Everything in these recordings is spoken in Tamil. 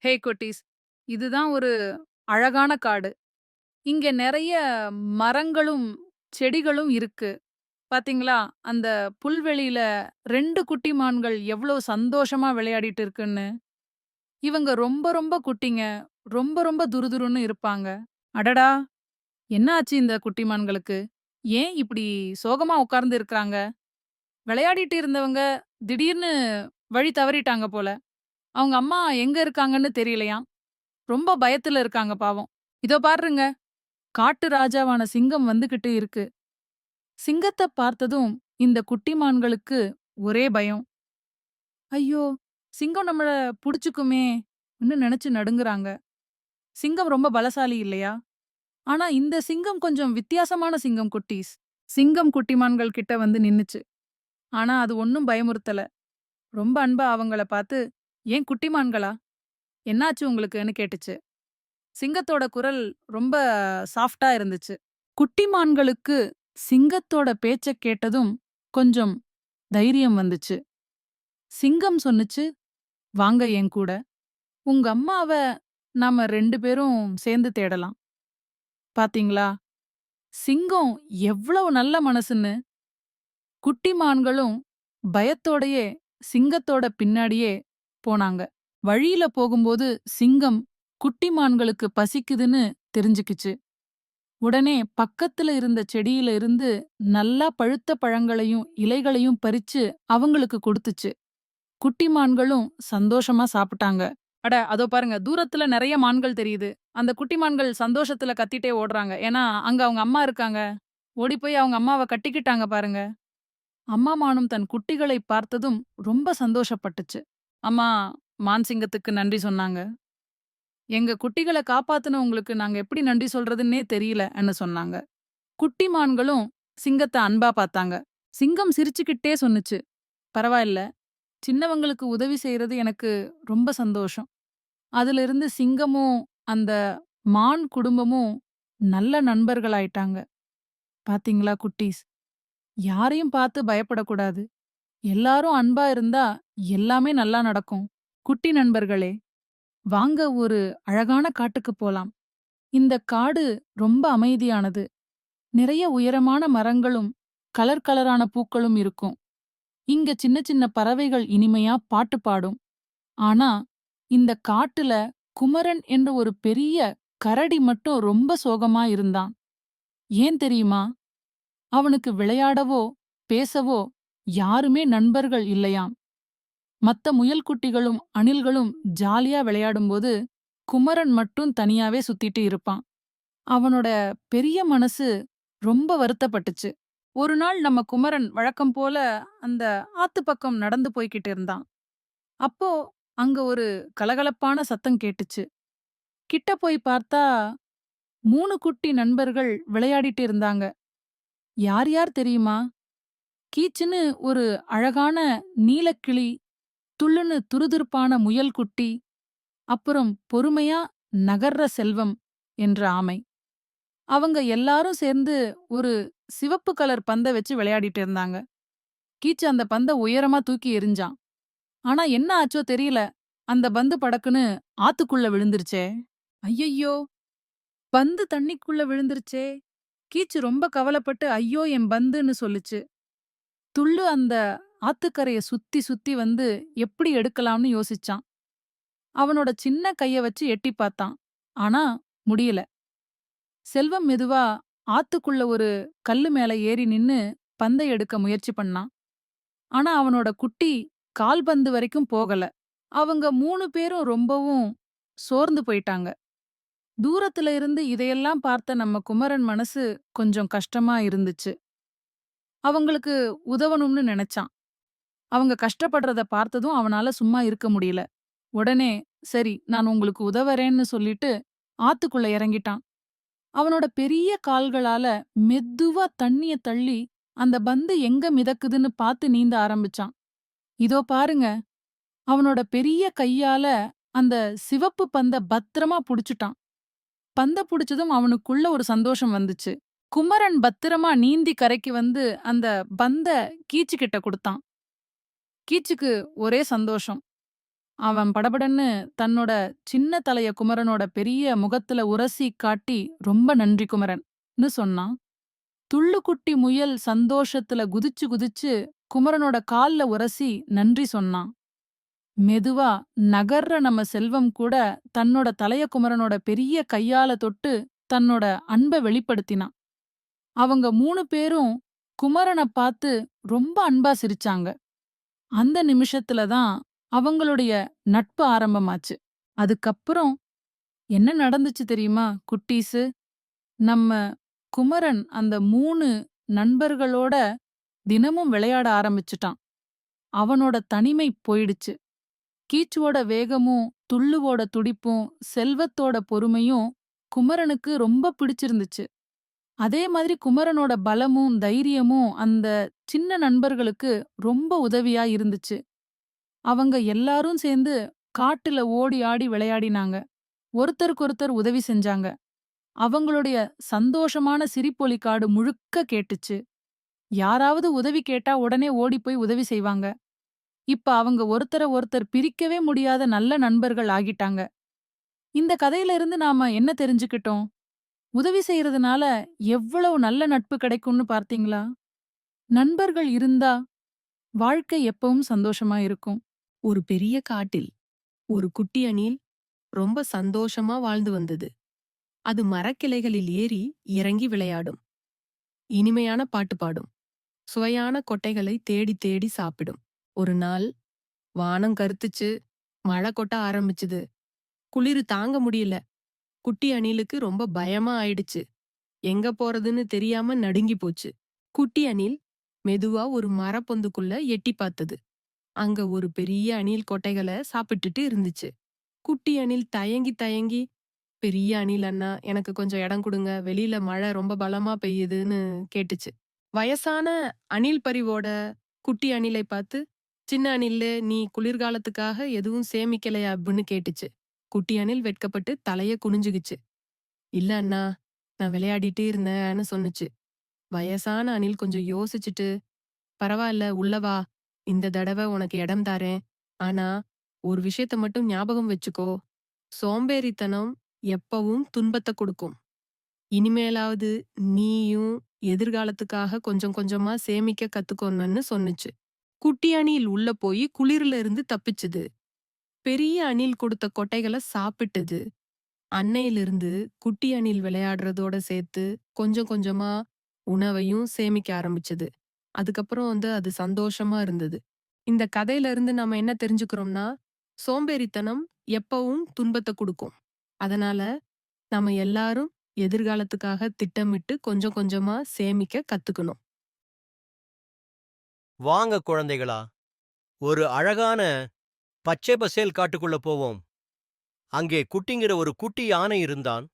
ஹே குட்டீஸ், இதுதான் ஒரு அழகான காடு. இங்க நெறைய மரங்களும், செடிகளும் இருக்கு. பாத்தீங்களா? அந்த புல்வெளியில 2 குட்டி மான்கள் எவ்ளோ சந்தோஷமா விளையாடிட்டு இருக்குன்னு. இவங்க ரொம்ப ரொம்ப குட்டிங்க. ரொம்ப ரொம்ப துருதுருன்னு இருப்பாங்க. அடடா! என்ன ஆச்சு இந்த குட்டி மான்களுக்கு? ஏன் இப்படி சோகமா உட்கார்ந்து இருக்காங்க? விளையாடிட்டு இருந்தவங்க திடீர்னு வழி தவறிட்டாங்க போல. அவங்க அம்மா எங்க இருக்காங்கன்னு தெரியலையாம். ரொம்ப பயத்துல இருக்காங்க பாவம். இதோ பாருங்க. காட்டு ராஜாவான சிங்கம் வந்துகிட்டு இருக்கு. சிங்கத்த பார்த்ததும் இந்த குட்டிமான்களுக்கு ஒரே பயம். ஐயோ! சிங்கம் நம்மள புடிச்சுக்குமே ன்னு நெனச்சு நடுங்குறாங்க. சிங்கம் ரொம்ப பலசாலி இல்லையா? ஆனா இந்த சிங்கம் கொஞ்சம் வித்தியாசமான சிங்கம் குட்டீஸ். சிங்கம் குட்டிமான்கள் கிட்ட வந்து நின்னுச்சு. ஆனா அது ஒண்ணும் பயமுறுத்தல. ரொம்ப அன்பா அவங்கள பார்த்து, "ஏன் குட்டிமான்களா? என்னாச்சு உங்களுக்குன்னு?" கேட்டுச்சு. சிங்கத்தோட குரல் ரொம்ப சாஃப்ட்டா இருந்துச்சு. குட்டிமான்களுக்கு சிங்கத்தோட பேச்சக் கேட்டதும் கொஞ்சம் தைரியம் வந்துச்சு. சிங்கம் சொன்னுச்சு, "வாங்க என் கூட. உங்க அம்மாவ நாம 2 பேரும் சேர்ந்து தேடலாம்." பாத்தீங்களா? சிங்கம் எவ்வளவு நல்ல மனசுன்னு. குட்டிமான்களும் பயத்தோடயே சிங்கத்தோட பின்னாடியே போனாங்க. வழியில போகும்போது சிங்கம் குட்டிமான்களுக்கு பசிக்குதுன்னு தெரிஞ்சுக்கிச்சு. உடனே பக்கத்துல இருந்த செடியில இருந்து நல்லா பழுத்த பழங்களையும் இலைகளையும் பறிச்சு அவங்களுக்கு கொடுத்துச்சு. குட்டி மான்களும் சந்தோஷமா சாப்பிட்டாங்க. அட அதோ பாருங்க தூரத்துல நிறைய மான்கள் தெரியுது. அந்த குட்டி மான்கள் சந்தோஷத்துல கத்திட்டே ஓடுறாங்க. ஏன்னா அங்க அவங்க அம்மா இருக்காங்க. ஓடி போய் அவங்க அம்மாவ கட்டிக்கிட்டாங்க பாருங்க. அம்மா மானும் தன் குட்டிகளை பார்த்ததும் ரொம்ப சந்தோஷப்பட்டுச்சு. அம்மா மான் சிங்கத்துக்கு நன்றி சொன்னாங்க. எங்க குட்டிகள காப்பாத்துன உங்களுக்கு நாங்க எப்படி நன்றி சொல்றதுன்னே தெரியலன்னு சொன்னாங்க. குட்டி மான்களும் சிங்கத்த அன்பா பார்த்தாங்க. சிங்கம் சிரிச்சுக்கிட்டே சொன்னுச்சு, "பரவாயில்ல. சின்னவங்களுக்கு உதவி செய்யறது எனக்கு ரொம்ப சந்தோஷம்." அதிலிருந்து சிங்கமும் அந்த மான் குடும்பமும் நல்ல நண்பர்களாயிட்டாங்க. பாத்தீங்களா குட்டீஸ்? யாரையும் பார்த்து பயப்படக்கூடாது. எல்லாரும் அன்பா இருந்தா எல்லாமே நல்லா நடக்கும். குட்டி நண்பர்களே, வாங்க ஒரு அழகான காட்டுக்கு போலாம். இந்த காடு ரொம்ப அமைதியானது. நிறைய உயரமான மரங்களும் கலர் கலரான பூக்களும் இருக்கும். இங்க சின்ன சின்ன பறவைகள் இனிமையா பாட்டு பாடும். ஆனா இந்த காட்டுல குமரன் என்ற ஒரு பெரிய கரடி மட்டும் ரொம்ப சோகமா இருந்தான். ஏன் தெரியுமா? அவனுக்கு விளையாடவோ பேசவோ யாருமே நண்பர்கள் இல்லையாம். மத்த முயல்குட்டிகளும் அணில்களும் ஜாலியா விளையாடும்போது குமரன் மட்டும் தனியாவே சுத்திட்டு இருப்பான். அவனோட பெரிய மனசு ரொம்ப வருத்தப்பட்டுச்சு. ஒரு நாள் நம்ம குமரன் வழக்கம் போல அந்த ஆத்து பக்கம் நடந்து போய்கிட்டு இருந்தான். அப்போ அங்க ஒரு கலகலப்பான சத்தம் கேட்டுச்சு. கிட்ட போய் பார்த்தா 3 குட்டி நண்பர்கள் விளையாடிட்டு இருந்தாங்க. யார் யார் தெரியுமா? கீச்சுன்னு ஒரு அழகான நீலக்கிளி, துள்ளுன்னு துருதுருப்பான முயல் குட்டி, அப்புறம் பொறுமையா நகர்ற செல்வம் என்ற ஆமை. அவங்க எல்லாரும் சேர்ந்து ஒரு சிவப்பு கலர் பந்த வச்சு விளையாடிட்டு இருந்தாங்க. கீச்சு அந்த பந்த உயரமா தூக்கி எறிஞ்சான். ஆனா என்ன ஆச்சோ தெரியல. அந்த பந்து படக்குன்னு ஆத்துக்குள்ள விழுந்துருச்சே! ஐயையோ! பந்து தண்ணிக்குள்ள விழுந்துருச்சே! கீச்சு ரொம்ப கவலைப்பட்டு ஐயோ என் பந்துன்னு சொல்லுச்சு. துள்ளு அந்த ஆத்துக்கரைய சுத்தி சுத்தி வந்து எப்படி எடுக்கலாம்னு யோசிச்சான். அவனோட சின்ன கைய வச்சு எட்டிப் பார்த்தான். ஆனா முடியல. செல்வம் மெதுவா ஆத்துக்குள்ள ஒரு கல்லு மேல ஏறி நின்னு பந்தை எடுக்க முயற்சி பண்ணான். ஆனா அவனோட குட்டி கால்பந்து வரைக்கும் போகல. அவங்க 3 பேரும் ரொம்பவும் சோர்ந்து போயிட்டாங்க. தூரத்துல இருந்து இதையெல்லாம் பார்த்த நம்ம குமரன் மனசு கொஞ்சம் கஷ்டமா இருந்துச்சு. அவங்களுக்கு உதவணும்னு நெனைச்சான். அவங்க கஷ்டப்படுறத பார்த்ததும் அவனால சும்மா இருக்க முடியல. உடனே, "சரி, நான் உங்களுக்கு உதவுறேன்னு" சொல்லிட்டு ஆத்துக்குள்ள இறங்கிட்டான். அவனோட பெரிய கால்களால மெதுவா தண்ணிய தள்ளி அந்த பந்து எங்க மிதக்குதுன்னு பார்த்து நீந்த ஆரம்பிச்சான். இதோ பாருங்க, அவனோட பெரிய கையால அந்த சிவப்பு பந்த பத்திரமா புடிச்சுட்டான். பந்த புடிச்சதும் அவனுக்குள்ள ஒரு சந்தோஷம் வந்துச்சு. குமரன் பத்திரமா நீந்தி கரைக்கு வந்து அந்த பந்த கீச்சு கிட்ட குடுத்தான். கீச்சுக்கு ஒரே சந்தோஷம். அவன் படபடன்னு தன்னோட சின்ன தலைய குமரனோட பெரிய முகத்துல உரசி காட்டி, "ரொம்ப நன்றி குமரன்"ன்னு சொன்னான். துள்ளுக்குட்டி முயல் சந்தோஷத்துல குதிச்சு குதிச்சு குமரனோட கால்ல உரசி நன்றி சொன்னான். மெதுவா நகர்ற நம்ம செல்வம் கூட தன்னோட தலைய குமரனோட பெரிய கையால தொட்டு தன்னோட அன்ப வெளிப்படுத்தினான். அவங்க 3 பேரும் குமரன பார்த்து ரொம்ப அன்பா சிரிச்சாங்க. அந்த நிமிஷத்துல தான் அவங்களுடைய நட்பு ஆரம்பமாச்சு. அதுக்கப்புறம் என்ன நடந்துச்சு தெரியுமா குட்டீஸு? நம்ம குமரன் அந்த 3 நண்பர்களோட தினமும் விளையாட ஆரம்பிச்சுட்டான். அவனோட தனிமை போயிடுச்சு. கீச்சுவோட வேகமும், துள்ளுவோட துடிப்பும், செல்வத்தோட பொறுமையும் குமரனுக்கு ரொம்ப பிடிச்சிருந்துச்சு. அதே மாதிரி குமரனோட பலமும், தைரியமும் அந்த சின்ன நண்பர்களுக்கு ரொம்ப உதவியா இருந்துச்சு. அவங்க எல்லாரும் சேர்ந்து காட்டுல ஓடி ஆடி விளையாடினாங்க. ஒருத்தருக்கொருத்தர் உதவி செஞ்சாங்க. அவங்களுடைய சந்தோஷமான சிரிப்பொலி காடு முழுக்க கேட்டுச்சு. யாராவது உதவி கேட்டா உடனே ஓடிப்போய் உதவி செய்வாங்க. இப்ப அவங்க ஒருத்தர ஒருத்தர் பிரிக்கவே முடியாத நல்ல நண்பர்கள் ஆகிட்டாங்க. இந்த கதையில இருந்து நாம என்ன தெரிஞ்சுக்கிட்டோம்? உதவி செய்யறதுனால எவ்வளவு நல்ல நட்பு கிடைக்கும்னு பார்த்தீங்களா? நண்பர்கள் இருந்தா வாழ்க்கை எப்பவும் சந்தோஷமா இருக்கும். ஒரு பெரிய காட்டில் ஒரு குட்டி அணில் ரொம்ப சந்தோஷமா வாழ்ந்து வந்தது. அது மரக்கிளைகளில் ஏறி இறங்கி விளையாடும், இனிமையான பாட்டு பாடும், சுவையான கொட்டைகளை தேடி தேடி சாப்பிடும். ஒரு நாள் வானம் கருத்துச்சு, மழை கொட்ட ஆரம்பிச்சுது. குளிரு தாங்க முடியல. குட்டி அணிலுக்கு ரொம்ப பயமா ஆயிடுச்சு. எங்க போறதுன்னு தெரியாம நடுங்கி போச்சு. குட்டி அணில் மெதுவா ஒரு மரப்பொந்துக்குள்ள எட்டி பார்த்தது. அங்க ஒரு பெரிய அணில் கொட்டைகளை சாப்பிட்டுட்டு இருந்துச்சு. குட்டி அணில் தயங்கி தயங்கி, "பெரிய அணில் அண்ணா, எனக்கு கொஞ்சம் இடம் கொடுங்க, வெளியில மழை ரொம்ப பலமா பெய்யுதுன்னு" கேட்டுச்சு. வயசான அணில் பரிவோட குட்டி அணிலை பார்த்து, "சின்ன அணிலு, நீ குளிர்காலத்துக்காக எதுவும் சேமிக்கலையா?" அப்படின்னு கேட்டுச்சு. குட்டி அணில் வெட்கப்பட்டு தலைய குனிஞ்சுகிச்சு. "இல்ல அண்ணா, நான் விளையாடிட்டே இருந்தேன்னு" சொன்னுச்சு. வயசான அணில் கொஞ்சம் யோசிச்சுட்டு, "பரவாயில்ல, உள்ள வா. இந்த தடவை உனக்கு இடம் தாரேன். ஆனா ஒரு விஷயத்த மட்டும் ஞாபகம் வச்சுக்கோ. சோம்பேறித்தனம் எப்பவும் துன்பத்த கொடுக்கும். இனிமேலாவது நீயும் எதிர்காலத்துக்காக கொஞ்சம் கொஞ்சமா சேமிக்க கத்துக்கோன்னு" சொன்னுச்சு. குட்டி அணில் உள்ள போய் குளிர்ல இருந்து தப்பிச்சுது. பெரிய அணில் கொடுத்த கொட்டைகளை சாப்பிட்டது. அன்னையிலிருந்து குட்டி அணில் விளையாடுறதோட சேர்த்து கொஞ்சம் கொஞ்சமா உணவையும் சேமிக்க ஆரம்பிச்சது. அதுக்கப்புறம் அது சந்தோஷமா இருந்தது. இந்த கதையில இருந்து நாம என்ன தெரிஞ்சுக்கிறோம்னா, சோம்பேறித்தனம் எப்பவும் துன்பத்தை கொடுக்கும். அதனால நாம எல்லாரும் எதிர்காலத்துக்காக திட்டமிட்டு கொஞ்சம் கொஞ்சமா சேமிக்க கத்துக்கணும். வாங்க குழந்தைகளா, ஒரு அழகான பச்சை பசேல் காட்டுக்குள்ள போவோம். அங்கே குட்டிங்கிற ஒரு குட்டி யானை இருந்தான்.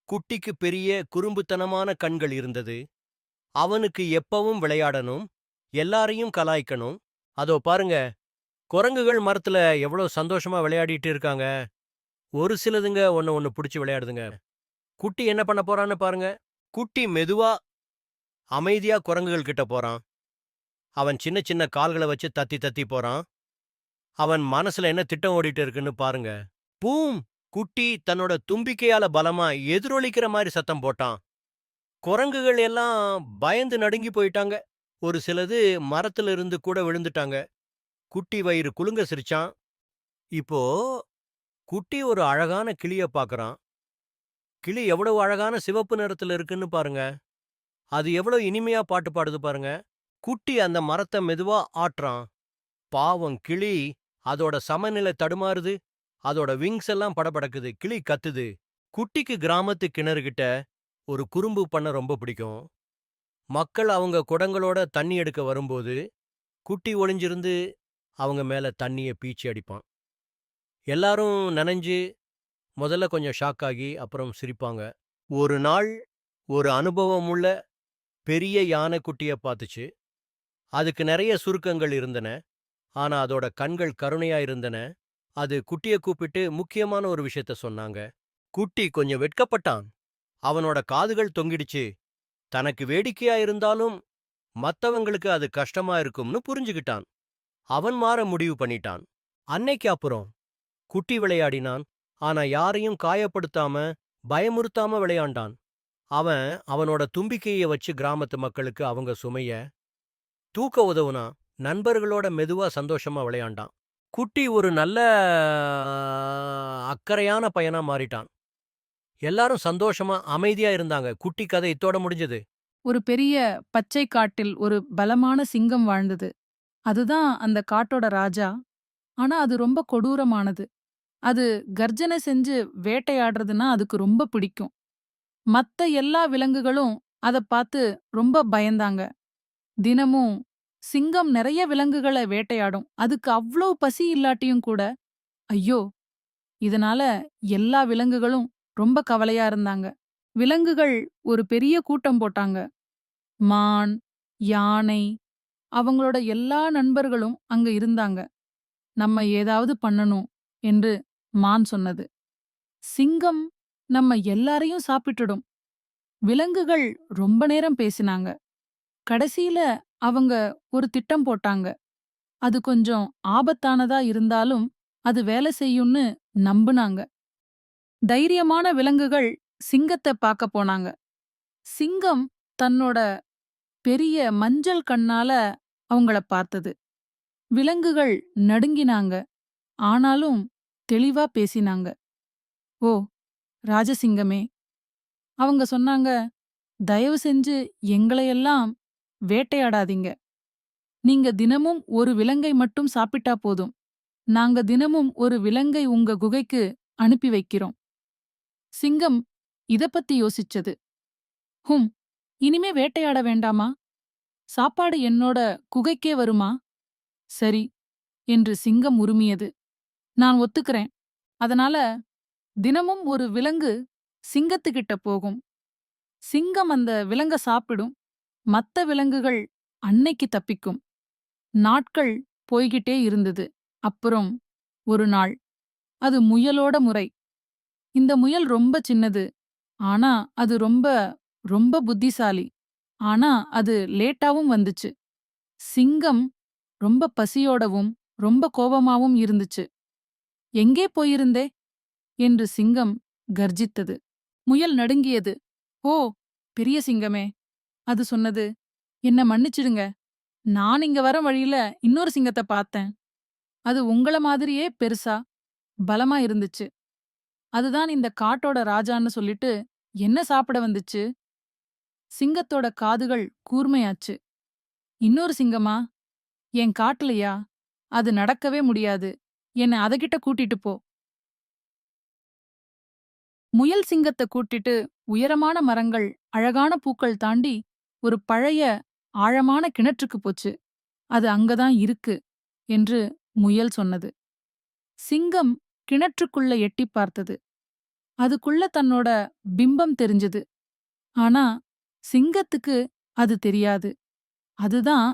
குட்டிக்கு பெரிய குறும்புத்தனமான கண்கள் இருந்தது. அவனுக்கு எப்பவும் விளையாடணும், எல்லாரையும் கலாய்க்கணும். அதோ பாருங்க, குரங்குகள் மரத்துல எவ்வளவு சந்தோஷமா விளையாடிட்டு இருக்காங்க. ஒரு சிலதுங்க ஒண்ணு ஒண்ணு புடிச்சு விளையாடுதுங்க. குட்டி என்ன பண்ண போறான்னு பாருங்க. குட்டி மெதுவா அமைதியா குரங்குகள் கிட்ட போறான். அவன் சின்ன சின்ன கால்களை வச்சு தத்தி தத்தி போறான். அவன் மனசுல என்ன திட்டம் ஓடிட்டு இருக்குன்னு பாருங்க. பூம்! குட்டி தன்னோட தும்பிக்கையால பலமா எதிரொலிக்கிற மாதிரி சத்தம் போட்டான். குரங்குகள் எல்லாம் பயந்து நடுங்கி போயிட்டாங்க. ஒரு சிலது மரத்துல இருந்து கூட விழுந்துட்டாங்க. குட்டி வயிறு குலுங்க சிரிச்சான். இப்போ குட்டி ஒரு அழகான கிளிய பாக்குறான். கிளி எவ்வளவு அழகான சிவப்பு நிறத்துல இருக்குன்னு பாருங்க. அது எவ்வளவு இனிமையா பாட்டு பாடுது பாருங்க. குட்டி அந்த மரத்தை மெதுவா ஆட்டுறான். பாவம் கிளி, அதோட சமநிலை தடுமாறுது. அதோட விங்ஸ் எல்லாம் படபடக்குது. கிளி கத்துது. குட்டிக்கு கிராமத்து கிணறுகிட்ட ஒரு குறும்பு பண்ண ரொம்ப பிடிக்கும். மக்கள் அவங்க குடங்களோட தண்ணி எடுக்க வரும்போது குட்டி ஒளிஞ்சிருந்து அவங்க மேல தண்ணிய பீச்சி அடிப்பான். எல்லாரும் நனைஞ்சு முதல்ல கொஞ்சம் ஷாக் ஆகி அப்புறம் சிரிப்பாங்க. ஒரு நாள் ஒரு அனுபவமுள்ள பெரிய யானை குட்டிய பார்த்துச்சு. அதுக்கு நிறைய சுருக்கங்கள் இருந்தன. ஆனா அதோட கண்கள் கருணையா இருந்தன. அது குட்டிய கூப்பிட்டு முக்கியமான ஒரு விஷயத்த சொன்னாங்க. குட்டி கொஞ்சம் வெட்கப்பட்டான். அவனோட காதுகள் தொங்கிடுச்சு. தனக்கு வேடிக்கையா இருந்தாலும் மத்தவங்களுக்கு அது கஷ்டமா இருக்கும்னு புரிஞ்சுகிட்டான். அவன் மாற முடிவு பண்ணிட்டான். அன்னைக்கு அப்புறம் குட்டி விளையாடினான். ஆனா யாரையும் காயப்படுத்தாம, பயமுறுத்தாம விளையாண்டான். அவன் அவனோட தும்பிக்கைய வச்சு கிராமத்து மக்களுக்கு அவங்க சுமைய தூக்க உதவுனான். நண்பர்களோட மெதுவா சந்தோஷமா விளையாண்டான். குட்டி ஒரு நல்ல அக்கறையான பையனா மாறிட்டான். எல்லாரும் சந்தோஷமா, அமைதியா இருந்தாங்க. குட்டி கதை இத்தோட முடிஞ்சது. ஒரு பெரிய பச்சை காட்டில் ஒரு பலமான சிங்கம் வாழ்ந்தது. அதுதான் அந்த காட்டோட ராஜா. ஆனா அது ரொம்ப கொடூரமானது. அது கர்ஜனை செஞ்சு வேட்டையாடுறதுன்னா அதுக்கு ரொம்ப பிடிக்கும். மத்த எல்லா விலங்குகளும் அதப் பார்த்து ரொம்ப பயந்தாங்க. தினமும் சிங்கம் நிறைய விலங்குகளை வேட்டையாடும். அதுக்கு அவ்ளோ பசி இல்லாட்டியும் கூட, ஐயோ! இதனால எல்லா விலங்குகளும் ரொம்ப கவலையா இருந்தாங்க. விலங்குகள் ஒரு பெரிய கூட்டம் போட்டாங்க. மான், யானை, அவங்களோட எல்லா நண்பர்களும் அங்க இருந்தாங்க. நம்ம ஏதாவது பண்ணணும் என்று மான் சொன்னது. சிங்கம் நம்ம எல்லாரையும் சாப்பிட்டுடும். விலங்குகள் ரொம்ப நேரம் பேசினாங்க. கடைசியில அவங்க ஒரு திட்டம் போட்டாங்க. அது கொஞ்சம் ஆபத்தானதா இருந்தாலும் அது வேலை செய்யும்னு நம்புனாங்க. தைரியமான விலங்குகள் சிங்கத்தை பார்க்க போனாங்க. சிங்கம் தன்னோட பெரிய மஞ்சள் கண்ணால அவங்கள பார்த்தது. விலங்குகள் நடுங்கினாங்க. ஆனாலும் தெளிவா பேசினாங்க. ஓ, ராஜசிங்கமே! அவங்க சொன்னாங்க, தயவு செஞ்சு எங்களையெல்லாம் வேட்டையாடாதீங்க. நீங்க தினமும் ஒரு விலங்கை மட்டும் சாப்பிட்டா போதும். நாங்க தினமும் ஒரு விலங்கை உங்க குகைக்கு அனுப்பி வைக்கிறோம். சிங்கம் இத பத்தி யோசிச்சது. ஹும், இனிமே வேட்டையாட வேண்டாமா? சாப்பாடு என்னோட குகைக்கே வருமா? சரி, என்று சிங்கம் உறுமியது. நான் ஒத்துக்கிறேன். அதனால தினமும் ஒரு விலங்கு சிங்கத்துக்கிட்ட போகும். சிங்கம் அந்த விலங்க சாப்பிடும். மத்த விலங்குகள் அன்னைக்கு தப்பிக்கும். நாட்கள் போய்கிட்டே இருந்தது. அப்புறம் ஒரு நாள், அது முயலோட முறை. இந்த முயல் ரொம்ப சின்னது. ஆனா அது ரொம்ப ரொம்ப புத்திசாலி. ஆனா அது லேட்டாவும் வந்துச்சு. சிங்கம் ரொம்ப பசியோடவும் ரொம்ப கோபமாவும் இருந்துச்சு. எங்கே போயிருந்தே? என்று சிங்கம் கர்ஜித்தது. முயல் நடுங்கியது. ஓ, பெரிய சிங்கமே! அது சொன்னது, என்ன மன்னிச்சிடுங்க. நான் இங்க வர வழியில இன்னொரு சிங்கத்த பார்த்தேன். அது உங்கள மாதிரியே பெருசா, பலமா இருந்துச்சு. அதுதான் இந்த காட்டோட ராஜான்னு சொல்லிட்டு என்ன சாப்பிட வந்துச்சு. சிங்கத்தோட காதுகள் கூர்மையாச்சு. இன்னொரு சிங்கமா? என் காட்டுலயா? அது நடக்கவே முடியாது. என்ன அதகிட்ட கூட்டிட்டு போ. முயல் சிங்கத்த கூட்டிட்டு உயரமான மரங்கள், அழகான பூக்கள் தாண்டி ஒரு பழைய ஆழமான கிணற்றுக்கு போச்சு. அது அங்கதான் இருக்கு என்று முயல் சொன்னது. சிங்கம் கிணற்றுக்குள்ள எட்டிப் பார்த்தது. அதுக்குள்ள தன்னோட பிம்பம் தெரிஞ்சது. ஆனா சிங்கத்துக்கு அது தெரியாது. அதுதான்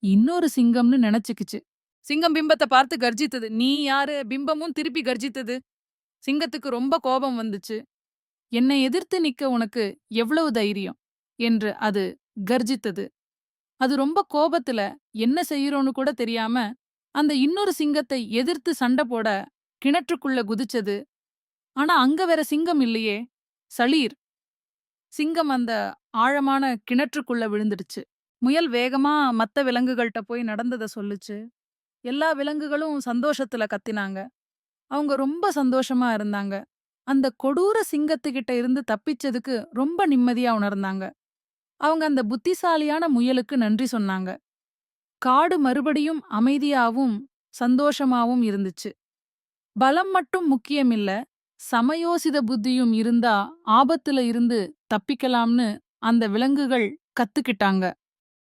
இன்னொரு சிங்கம்னு நினைச்சுக்கிச்சு. சிங்கம் பிம்பத்தை பார்த்து கர்ஜித்தது. நீ யாரு? பிம்பமும் திருப்பி கர்ஜித்தது. சிங்கத்துக்கு ரொம்ப கோபம் வந்துச்சு. என்னை எதிர்த்து நிக்க உனக்கு எவ்வளவு தைரியம் என்று அது கர்ஜித்தது. அது ரொம்ப கோபத்துல என்ன செய்யறோன்னு கூட தெரியாம அந்த இன்னொரு சிங்கத்தை எதிர்த்து சண்டை போட கிணற்றுக்குள்ள குதிச்சது. ஆனா அங்க வேற சிங்கம் இல்லையே. சளீர்! சிங்கம் அந்த ஆழமான கிணற்றுக்குள்ள விழுந்துடுச்சு. முயல் வேகமா மத்த விலங்குகள்ட்ட போய் நடந்தத சொல்லுச்சு. எல்லா விலங்குகளும் சந்தோஷத்துல கத்தினாங்க. அவங்க ரொம்ப சந்தோஷமா இருந்தாங்க. அந்த கொடூர சிங்கத்துக்கிட்ட இருந்து தப்பிச்சதுக்கு ரொம்ப நிம்மதியா உணர்ந்தாங்க. அவங்க அந்த புத்திசாலியான முயலுக்கு நன்றி சொன்னாங்க. காடு மறுபடியும் அமைதியாவும் சந்தோஷமாவும் இருந்துச்சு. பலம் மட்டும் முக்கியமில்ல, சமயோசித புத்தியும் இருந்தா ஆபத்துல இருந்து தப்பிக்கலாம்னு அந்த விலங்குகள் கத்துக்கிட்டாங்க.